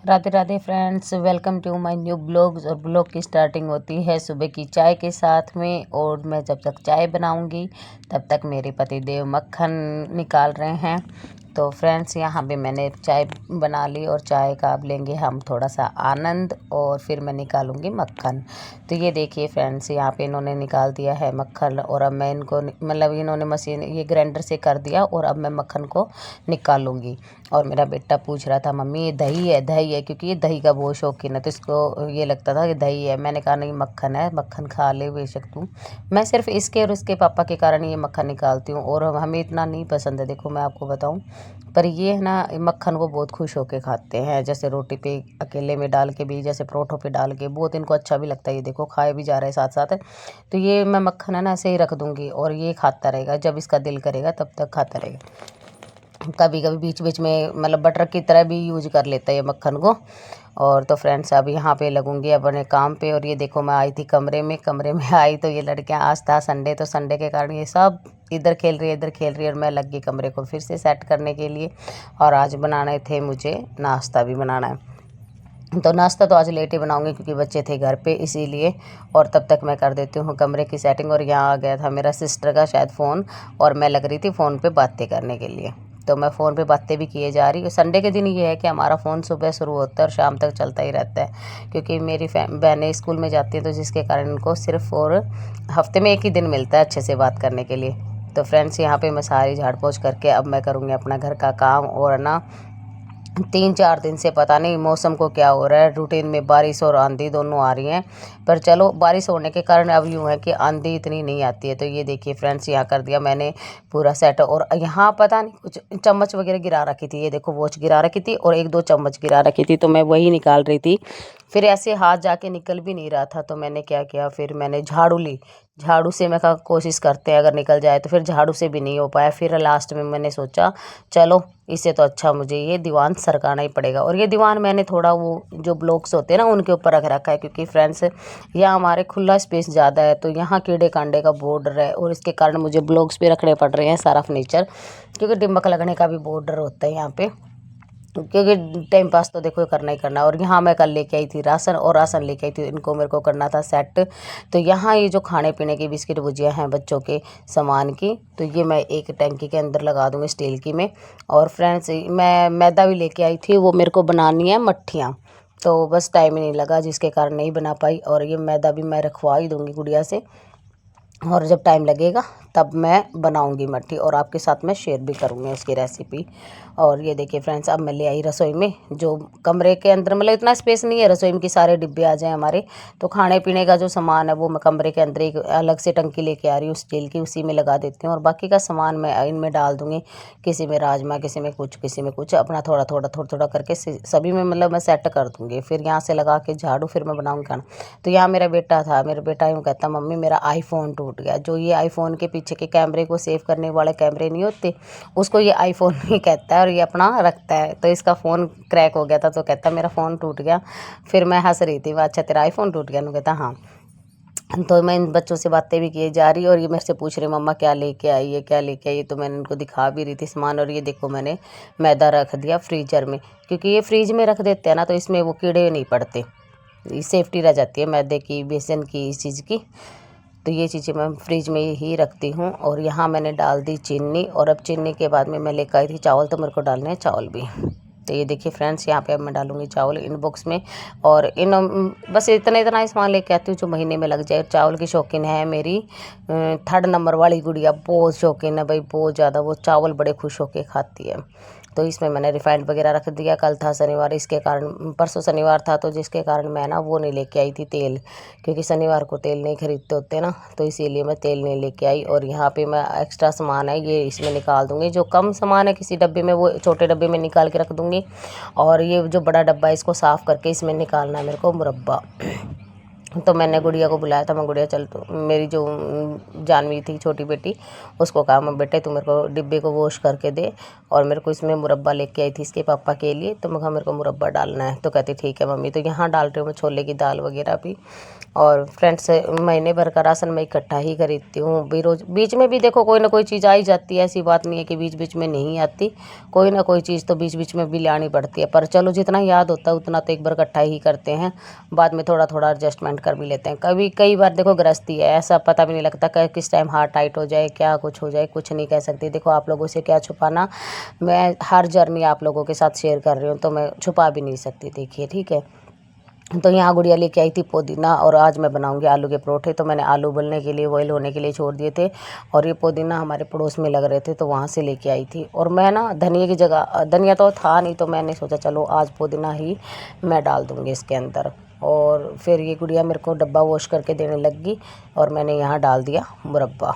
Radhe Radhe friends, welcome to my new blogs. और blog की starting होती है सुबह की चाय के साथ में। और मैं जब तक चाय बनाऊंगी तब तक मेरे पति देव मक्खन निकाल रहे हैं। तो फ्रेंड्स, यहाँ पे मैंने चाय बना ली और चाय का अब लेंगे हम थोड़ा सा आनंद और फिर मैं निकालूंगी मक्खन। तो ये देखिए फ्रेंड्स, यहाँ पे इन्होंने निकाल दिया है मक्खन और अब मैं इनको मतलब इन्होंने मशीन ये ग्राइंडर से कर दिया और अब मैं मक्खन को निकालूंगी। और मेरा बेटा पूछ रहा था, मम्मी ये दही है दही है, क्योंकि ये दही का बहुत शौकीन है। तो इसको ये लगता था कि दही है। मैंने कहा नहीं, मक्खन है, मक्खन खा ले बेशक तू। मैं सिर्फ इसके और इसके पापा के कारण ये मक्खन निकालती हूँ और हमें इतना नहीं पसंद है, देखो मैं आपको बताऊँ। पर ये है ना, मक्खन को बहुत खुश होके खाते हैं, जैसे रोटी पे अकेले में डाल के भी, जैसे परोठों पे डाल के, बहुत इनको अच्छा भी लगता है। ये देखो खाए भी जा रहे हैं साथ साथ। तो ये मैं मक्खन है ना ऐसे ही रख दूँगी और ये खाता रहेगा, जब इसका दिल करेगा तब तक खाता रहेगा। कभी कभी बीच बीच में मतलब बटर की तरह भी यूज कर लेता है ये मक्खन को। और तो फ्रेंड्स, अब यहाँ पे लगूंगी अपने काम पे। और ये देखो मैं आई थी कमरे में आई तो ये लड़कियाँ, आज था संडे तो संडे के कारण ये सब इधर खेल रही है इधर खेल रही है और मैं लग गई कमरे को फिर से सेट करने के लिए। और आज बनाने थे मुझे नाश्ता भी बनाना है। तो नाश्ता तो आज लेट ही बनाऊंगी क्योंकि बच्चे थे घर पे, इसीलिए। और तब तक मैं कर देती हूँ कमरे की सेटिंग। और यहाँ आ गया था मेरा सिस्टर का शायद फ़ोन और मैं लग रही थी फ़ोन पे बातें करने के लिए। तो मैं फ़ोन पे बातें भी किए जा रही हूँ। संडे के दिन ये है कि हमारा फ़ोन सुबह शुरू होता है और शाम तक चलता ही रहता है, क्योंकि मेरी बहनें स्कूल में जाती हैं तो जिसके कारण इनको सिर्फ और हफ्ते में एक ही दिन मिलता है अच्छे से बात करने के लिए। तो फ्रेंड्स, यहाँ पे मैं सारी झाड़ पोंछ करके अब मैं करूँगी अपना घर का काम। और ना 3-4 दिन से पता नहीं मौसम को क्या हो रहा है, रूटीन में बारिश और आंधी दोनों आ रही हैं। पर चलो, बारिश होने के कारण अब यूँ है कि आंधी इतनी नहीं आती है। तो ये देखिए फ्रेंड्स, यहाँ कर दिया मैंने पूरा सेट। और यहाँ पता नहीं कुछ चम्मच वगैरह गिरा रखी थी, ये देखो वॉच गिरा रखी थी और 1-2 चम्मच गिरा रखी थी, तो मैं वही निकाल रही थी। फिर ऐसे हाथ जाके निकल भी नहीं रहा था, तो मैंने क्या किया, फिर मैंने झाड़ू ली। झाड़ू से मैं कहा कोशिश करते हैं अगर निकल जाए, तो फिर झाड़ू से भी नहीं हो पाया। फिर लास्ट में मैंने सोचा चलो इससे तो अच्छा मुझे ये दीवान सरकाना ही पड़ेगा। और ये दीवान मैंने थोड़ा वो जो ब्लॉक्स होते हैं ना उनके ऊपर रख रखा है, क्योंकि फ्रेंड्स यहाँ हमारे खुला स्पेस ज़्यादा है, तो यहाँ कीड़े कांडे का बॉर्डर है और इसके कारण मुझे ब्लॉक्स पे रखने पड़ रहे हैं सारा फर्नीचर, क्योंकि दिमक लगने का भी बॉर्डर होता है यहाँ पे। क्योंकि टाइम पास तो देखो करना ही करना। और यहाँ मैं कल लेके आई थी राशन, और राशन लेके आई थी इनको मेरे को करना था सेट। तो यहाँ ये जो खाने पीने की बिस्किट भुजिया हैं बच्चों के सामान की, तो ये मैं एक टंकी के अंदर लगा दूँगी स्टील की में। और फ्रेंड्स, मैं मैदा भी लेके आई थी, वो मेरे को बनानी है मट्ठियाँ, तो बस टाइम ही नहीं लगा जिसके कारण नहीं बना पाई। और ये मैदा भी मैं रखवा ही दूँगी गुड़िया से, और जब टाइम लगेगा तब मैं बनाऊंगी मट्ठी और आपके साथ मैं शेयर भी करूँगी उसकी रेसिपी। और ये देखिए फ्रेंड्स, अब मैं ले आई रसोई में, जो कमरे के अंदर मतलब इतना स्पेस नहीं है रसोई में कि सारे डिब्बे आ जाएं हमारे। तो खाने पीने का जो सामान है वो मैं कमरे के अंदर एक अलग से टंकी लेके आ रही हूँ स्टील की, उसी में लगा देती हूँ। और बाकी का सामान मैं इनमें डाल दूँगी, किसी में राजमा, किसी में कुछ, किसी में कुछ, अपना थोड़ा थोड़ा थोड़ा थोड़ा करके सभी में मतलब मैं सेट कर दूँगी। फिर यहाँ से लगा के झाड़ू फिर मैं बनाऊँगी खाना। तो यहाँ मेरा बेटा था, मेरा बेटा यूँ कहता, मम्मी मेरा आईफोन टूट गया। जो ये आईफोन के पीछे के कैमरे को सेव करने वाले कैमरे नहीं होते, उसको ये आईफोन ही कहता है और ये अपना रखता है। तो इसका फ़ोन क्रैक हो गया था, तो कहता मेरा फ़ोन टूट गया। फिर मैं हंस रही थी, अच्छा तेरा आईफोन टूट गया? कहता हाँ। तो मैं इन बच्चों से बातें भी किए जा रही और ये मेरे से पूछ रहे मम्मा क्या लेके आई है क्या लेके आई है। तो मैंने उनको दिखा भी रही थी सामान। और ये देखो मैंने मैदा रख दिया फ्रीजर में, क्योंकि ये फ्रीज में रख देते हैं ना तो इसमें वो कीड़े नहीं पड़ते, सेफ्टी रह जाती है मैदे की, बेसन की, इस चीज़ की। तो ये चीज़ें मैं फ्रिज में ही रखती हूँ। और यहाँ मैंने डाल दी चीनी। और अब चीनी के बाद में मैं लेकर आई थी चावल, तो मेरे को डालने हैं चावल भी। तो ये देखिए फ्रेंड्स, यहाँ पे अब मैं डालूँगी चावल इन बॉक्स में। और इन बस इतना इतना ही सामान लेके आती हूँ जो महीने में लग जाए। चावल की शौकीन है मेरी 3rd नंबर वाली गुड़िया, बहुत शौकीन है भाई, बहुत ज़्यादा। वो चावल बड़े खुश होके खाती है। तो इसमें मैंने रिफाइंड वगैरह रख दिया। कल था शनिवार, इसके कारण परसों शनिवार था, तो जिसके कारण मैं ना वो नहीं लेके आई थी तेल, क्योंकि शनिवार को तेल नहीं खरीदते होते ना, तो इसीलिए मैं तेल नहीं लेके आई। और यहाँ पे मैं एक्स्ट्रा सामान है ये इसमें निकाल दूँगी, जो कम सामान है किसी डब्बे में वो छोटे डब्बे में निकाल के रख दूँगी। और ये जो बड़ा डब्बा है इसको साफ़ करके इसमें निकालना है मेरे को मुरब्बा। तो मैंने गुड़िया को बुलाया था। मैं गुड़िया चल, तो मेरी जो जानवी थी छोटी बेटी, उसको कहा मैं बेटे तू मेरे को डिब्बे को वॉश करके दे, और मेरे को इसमें मुरब्बा लेके आई थी इसके पापा के लिए। तो मैं कहा मेरे को मुरब्बा डालना है। तो कहती ठीक है मम्मी। तो यहाँ डाल रही हूँ मैं छोले की दाल वगैरह भी। और फ्रेंड्स, महीने भर का राशन मैं इकट्ठा ही खरीदती हूँ। भी रोज़ बीच में भी देखो कोई ना कोई चीज़ आ ही जाती है, ऐसी बात नहीं है कि बीच बीच में नहीं आती। कोई ना कोई चीज़ तो बीच बीच में भी लानी पड़ती है, पर चलो जितना याद होता है उतना तो एक बार इकट्ठा ही करते हैं। बाद में थोड़ा थोड़ा एडजस्टमेंट कर भी लेते हैं। कभी कई बार देखो गृहस्थी है, ऐसा पता भी नहीं लगता किस टाइम हार्ट टाइट हो जाए, क्या कुछ हो जाए, कुछ नहीं कह सकती। देखो आप लोगों से क्या छुपाना, मैं हर जर्नी आप लोगों के साथ शेयर कर रही हूँ, तो मैं छुपा भी नहीं सकती। देखिए ठीक है। तो यहाँ गुड़िया लेके आई थी पुदीना, और आज मैं बनाऊंगी आलू के परोठे। तो मैंने आलू उबलने के लिए, बॉयल होने के लिए छोड़ दिए थे, और ये पुदीना हमारे पड़ोस में लग रहे थे तो वहाँ से लेके आई थी। और मैं ना धनिया की जगह, धनिया तो था नहीं, तो मैंने सोचा चलो आज पुदीना ही मैं डाल दूँगी इसके अंदर। और फिर ये गुड़िया मेरे को डब्बा वॉश करके देने लगी, और मैंने यहाँ डाल दिया मुरब्बा।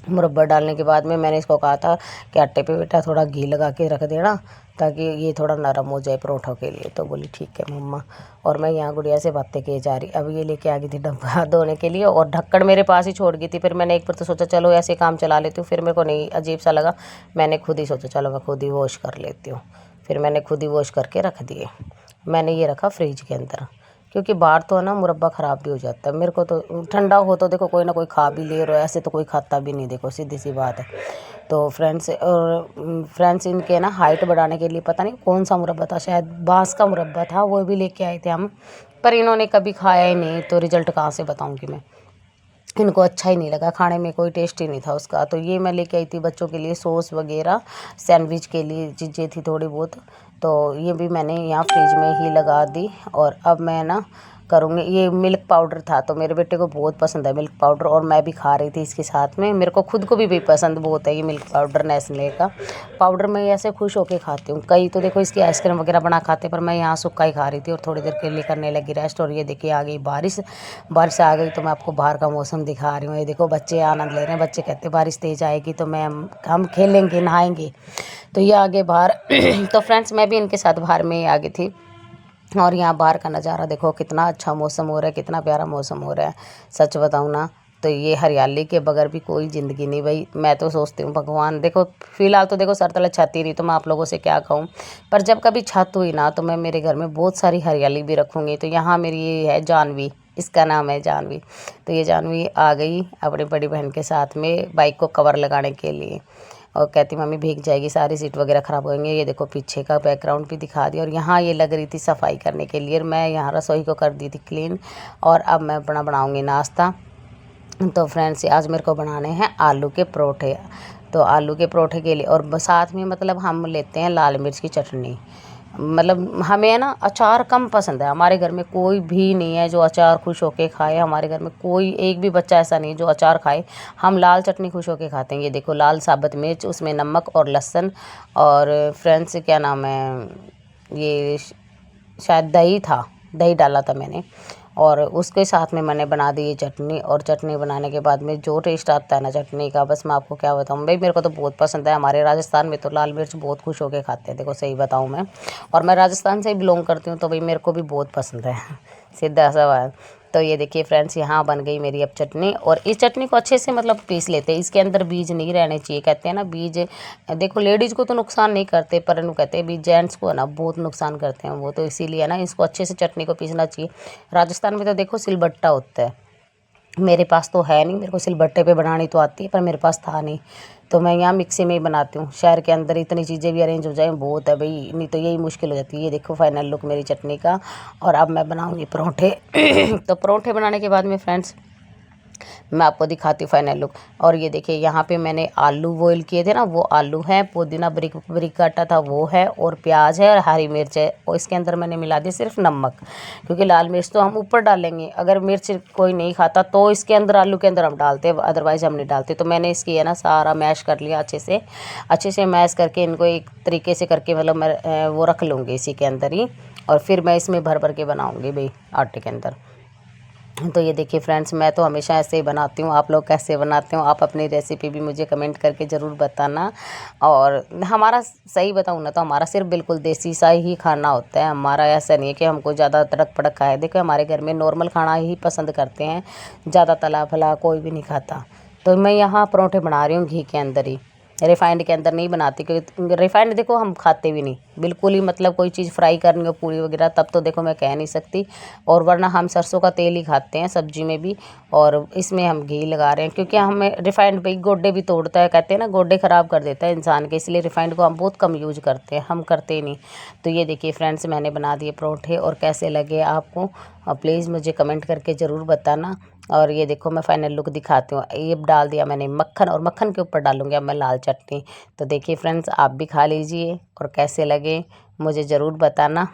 मुरब्बा डालने के बाद में मैंने इसको कहा था कि आटे पे बेटा थोड़ा घी लगा के रख देना, ताकि ये थोड़ा नरम हो जाए परोठों के लिए। तो बोली ठीक है मम्मा। और मैं यहाँ गुड़िया से बातें किए जा रही। अब ये लेके आ गई थी डब्बा धोने के लिए, और ढक्कन मेरे पास ही छोड़ गई थी। फिर मैंने एक बार तो सोचा चलो ऐसे काम चला लेती हूँ, फिर मेरे को नहीं, अजीब सा लगा। मैंने खुद ही सोचा चलो मैं खुद ही वॉश कर लेती हूँ। फिर मैंने खुद ही वॉश करके रख दिए। मैंने ये रखा फ्रिज के अंदर, क्योंकि बाहर तो है ना मुरब्बा ख़राब भी हो जाता है। मेरे को तो ठंडा हो तो देखो कोई ना कोई खा भी ले, और ऐसे तो कोई खाता भी नहीं, देखो सीधी सी बात है। तो फ्रेंड्स इनके ना हाइट बढ़ाने के लिए पता नहीं कौन सा मुरब्बा था, शायद बांस का मुरब्बा था, वो भी लेके आए थे हम, पर इन्होंने कभी खाया ही नहीं, तो रिजल्ट कहाँ से बताऊँगी मैं। इनको अच्छा ही नहीं लगा, खाने में कोई टेस्ट ही नहीं था उसका। तो ये मैं लेके आई थी बच्चों के लिए सॉस वगैरह, सैंडविच के लिए चीज़ें थी थोड़ी बहुत। तो ये भी मैंने यहाँ फ्रिज में ही लगा दी। और अब मैं ना करूँगी, ये मिल्क पाउडर था तो मेरे बेटे को बहुत पसंद है मिल्क पाउडर, और मैं भी खा रही थी इसके साथ में। मेरे को खुद को भी पसंद बहुत है ये मिल्क पाउडर, नेस्ले का पाउडर। मैं ऐसे खुश होके खाती हूँ। कई तो देखो इसकी आइसक्रीम वगैरह बना खाते, पर मैं यहाँ सूखा ही खा रही थी, और थोड़ी देर के लिए करने लगी रेस्ट। और ये देखिए आ गई बारिश, बारिश आ गई। तो मैं आपको बाहर का मौसम दिखा रही हूँ। ये देखो बच्चे आनंद ले रहे हैं, बच्चे कहते हैं बारिश तेज़ आएगी तो हम खेलेंगे, नहाएंगे। तो ये आगे बाहर तो फ्रेंड्स मैं भी इनके साथ बाहर में ही आ गई थी। और यहाँ बाहर का नज़ारा देखो, कितना अच्छा मौसम हो रहा है, कितना प्यारा मौसम हो रहा है। सच बताऊँ ना, तो ये हरियाली के बगैर भी कोई ज़िंदगी नहीं भाई। मैं तो सोचती हूँ भगवान, देखो फ़िलहाल तो देखो सर तले छत ही रही, तो मैं आप लोगों से क्या कहूँ। पर जब कभी छत हुई ना, तो मैं मेरे घर में बहुत सारी हरियाली भी रखूँगी। तो यहाँ मेरी ये है जानवी, इसका नाम है जानवी। तो ये जानवी आ गई अपनी बड़ी बहन के साथ में बाइक को कवर लगाने के लिए, और कहती मम्मी भीग जाएगी, सारी सीट वगैरह ख़राब हो जाएंगे। ये देखो पीछे का बैकग्राउंड भी दिखा दिया। और यहाँ ये लग रही थी सफाई करने के लिए, और मैं यहाँ रसोई को कर दी थी क्लीन। और अब मैं अपना बनाऊँगी नाश्ता। तो फ्रेंड्स आज मेरे को बनाने हैं आलू के परोठे। तो आलू के परोठे के लिए, और साथ में मतलब हम लेते हैं लाल मिर्च की चटनी। मतलब हमें है ना अचार कम पसंद है, हमारे घर में कोई भी नहीं है जो अचार खुश होके खाए। हमारे घर में कोई एक भी बच्चा ऐसा नहीं है जो अचार खाए। हम लाल चटनी खुश होके खाते हैं। ये देखो लाल साबुत मिर्च, उसमें नमक और लहसुन, और फ्रेंड्स क्या नाम है, ये शायद दही था, दही डाला था मैंने, और उसके साथ में मैंने बना दी ये चटनी। और चटनी बनाने के बाद में जो टेस्ट आता है ना चटनी का, बस मैं आपको क्या बताऊँ भाई, मेरे को तो बहुत पसंद है। हमारे राजस्थान में तो लाल मिर्च बहुत खुश होके खाते हैं, देखो सही बताऊँ मैं। और मैं राजस्थान से ही बिलोंग करती हूँ, तो भाई मेरे को भी बहुत पसंद है सीधा सा बात। तो ये देखिए फ्रेंड्स यहाँ बन गई मेरी अब चटनी। और इस चटनी को अच्छे से मतलब पीस लेते हैं, इसके अंदर बीज नहीं रहने चाहिए। कहते हैं ना बीज, देखो लेडीज़ को तो नुकसान नहीं करते, पर इन्हों कहते हैं बीज जेंट्स को ना बहुत नुकसान करते हैं वो, तो इसीलिए ना इसको अच्छे से चटनी को पीसना चाहिए। राजस्थान में तो देखो सिलबट्टा होता है, मेरे पास तो है नहीं। मेरे को सिलबट्टे पे बनानी तो आती है, पर मेरे पास था नहीं, तो मैं यहाँ मिक्सी में ही बनाती हूँ। शहर के अंदर इतनी चीज़ें भी अरेंज हो जाए बहुत है भाई, नहीं तो यही मुश्किल हो जाती है। ये देखो फाइनल लुक मेरी चटनी का। और अब मैं बनाऊँगी परोठे तो परोठे बनाने के बाद में फ्रेंड्स मैं आपको दिखाती हूँ फाइनल लुक। और ये देखिए यहाँ पे मैंने आलू बॉईल किए थे ना, वो आलू है, पुदीना ब्रिक ब्रिक काटा था वो है, और प्याज है, और हरी मिर्च है। और इसके अंदर मैंने मिला दी सिर्फ नमक, क्योंकि लाल मिर्च तो हम ऊपर डालेंगे। अगर मिर्च कोई नहीं खाता तो इसके अंदर आलू के अंदर हम डालते हैं, अदरवाइज़ हम नहीं डालते। तो मैंने इसकी है ना सारा मैश कर लिया अच्छे से मैश करके, इनको एक तरीके से करके मतलब मैं वो रख लूँगी इसी के अंदर ही। और फिर मैं इसमें भर भर के बनाऊँगी भाई आटे के अंदर। तो ये देखिए फ्रेंड्स, मैं तो हमेशा ऐसे ही बनाती हूँ। आप लोग कैसे बनाते हो? आप अपनी रेसिपी भी मुझे कमेंट करके ज़रूर बताना। और हमारा सही बताऊँ ना तो हमारा सिर्फ बिल्कुल देसी सा ही खाना होता है। हमारा ऐसा नहीं है कि हमको ज़्यादा तड़क भड़क खाए। देखो हमारे घर में नॉर्मल खाना ही पसंद करते हैं, ज़्यादा तला फला कोई भी नहीं खाता। तो मैं यहाँ परोठे बना रही हूँ घी के अंदर ही, रिफाइंड के अंदर नहीं बनाती, क्योंकि रिफाइंड देखो हम खाते भी नहीं बिल्कुल ही। मतलब कोई चीज़ फ्राई करनी हो पूरी वगैरह तब तो देखो मैं कह नहीं सकती, और वरना हम सरसों का तेल ही खाते हैं सब्जी में भी। और इसमें हम घी लगा रहे हैं क्योंकि हमें रिफाइंड भाई गोड्डे भी तोड़ता है, कहते हैं ना गोड्डे ख़राब कर देता है इंसान के, इसलिए रिफाइंड को हम बहुत कम यूज करते हैं, हम करते ही नहीं। तो ये देखिए फ्रेंड्स, मैंने बना दिए परोठे, और कैसे लगे आपको प्लीज़ मुझे कमेंट करके ज़रूर बताना। और ये देखो मैं फाइनल लुक दिखाती हूँ। ये डाल दिया मैंने मक्खन, और मक्खन के ऊपर डालूंगी अब मैं लाल चटनी। तो देखिए फ्रेंड्स, आप भी खा लीजिए और कैसे लगे मुझे ज़रूर बताना।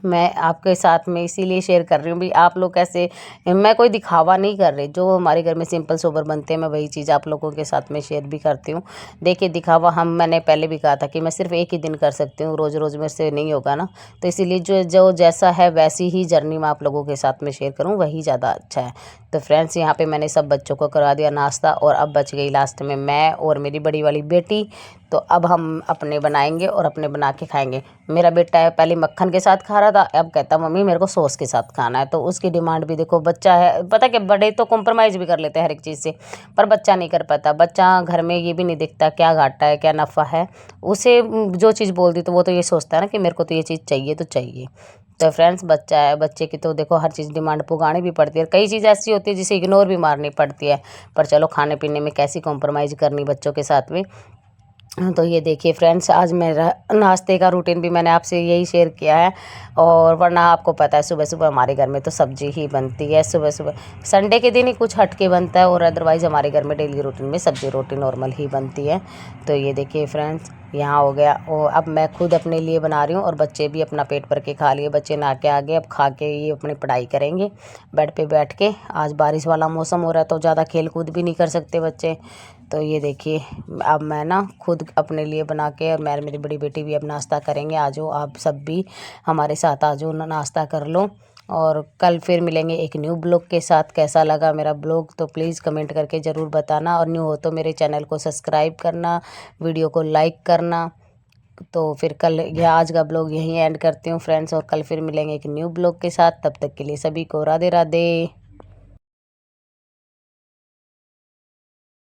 मैं आपके साथ में इसीलिए शेयर कर रही हूँ भी आप लोग कैसे, मैं कोई दिखावा नहीं कर रही, जो हमारे घर में सिंपल सोबर बनते हैं मैं वही चीज़ आप लोगों के साथ में शेयर भी करती हूँ। देखिए दिखावा मैंने पहले भी कहा था कि मैं सिर्फ एक ही दिन कर सकती हूँ, रोज़ रोज़ मेरे से नहीं होगा ना। तो इसीलिए जो जो जैसा है वैसी ही जर्नी मैं आप लोगों के साथ में शेयर करूँ, वही ज़्यादा अच्छा है। तो फ्रेंड्स, यहाँ पे मैंने सब बच्चों को करा दिया नाश्ता, और अब बच गई लास्ट में मैं और मेरी बड़ी वाली बेटी। तो अब हम अपने बनाएंगे और अपने बना के खाएंगे। मेरा बेटा है पहले मक्खन के साथ खा रहा था, अब कहता मम्मी मेरे को सॉस के साथ खाना है। तो उसकी डिमांड भी देखो, बच्चा है, पता कि बड़े तो कॉम्प्रोमाइज़ भी कर लेते हैं हर एक चीज़ से, पर बच्चा नहीं कर पाता। बच्चा घर में ये भी नहीं देखता क्या घाटा है क्या नफ़ा है, उसे जो चीज़ बोल दी तो वो तो ये सोचता है ना कि मेरे को तो ये चीज़ चाहिए तो चाहिए। तो फ्रेंड्स, बच्चा है, बच्चे की तो देखो हर चीज़ डिमांड पुगानी भी पड़ती है, कई चीज़ ऐसी होती है जिसे इग्नोर भी मारनी पड़ती है। पर चलो खाने पीने में कैसी कॉम्प्रोमाइज़ करनी बच्चों के साथ में। तो ये देखिए फ्रेंड्स, आज मेरा नाश्ते का रूटीन भी मैंने आपसे यही शेयर किया है। और वरना आपको पता है सुबह सुबह हमारे घर में तो सब्जी ही बनती है सुबह सुबह। संडे के दिन ही कुछ हटके बनता है, और अदरवाइज़ हमारे घर में डेली रूटीन में सब्जी रोटी नॉर्मल ही बनती है। तो ये देखिए फ्रेंड्स, यहाँ हो गया, और अब मैं खुद अपने लिए बना रही हूँ, और बच्चे भी अपना पेट भर के खा लिए। बच्चे नहा के आ गए, अब खा के ये अपनी पढ़ाई करेंगे बेड पे बैठ के। आज बारिश वाला मौसम हो रहा है तो ज़्यादा खेल कूद भी नहीं कर सकते बच्चे। तो ये देखिए, अब मैं ना खुद अपने लिए बना के, और मैं मेरी बड़ी बेटी भी अब नाश्ता करेंगे। आ जाओ आप सब भी हमारे साथ, आ जाओ नाश्ता कर लो। और कल फिर मिलेंगे एक न्यू ब्लॉग के साथ। कैसा लगा मेरा ब्लॉग तो प्लीज़ कमेंट करके ज़रूर बताना, और न्यू हो तो मेरे चैनल को सब्सक्राइब करना, वीडियो को लाइक करना। तो फिर कल, यह आज का ब्लॉग यहीं एंड करती हूँ फ्रेंड्स, और कल फिर मिलेंगे एक न्यू ब्लॉग के साथ। तब तक के लिए सभी को राधे राधे।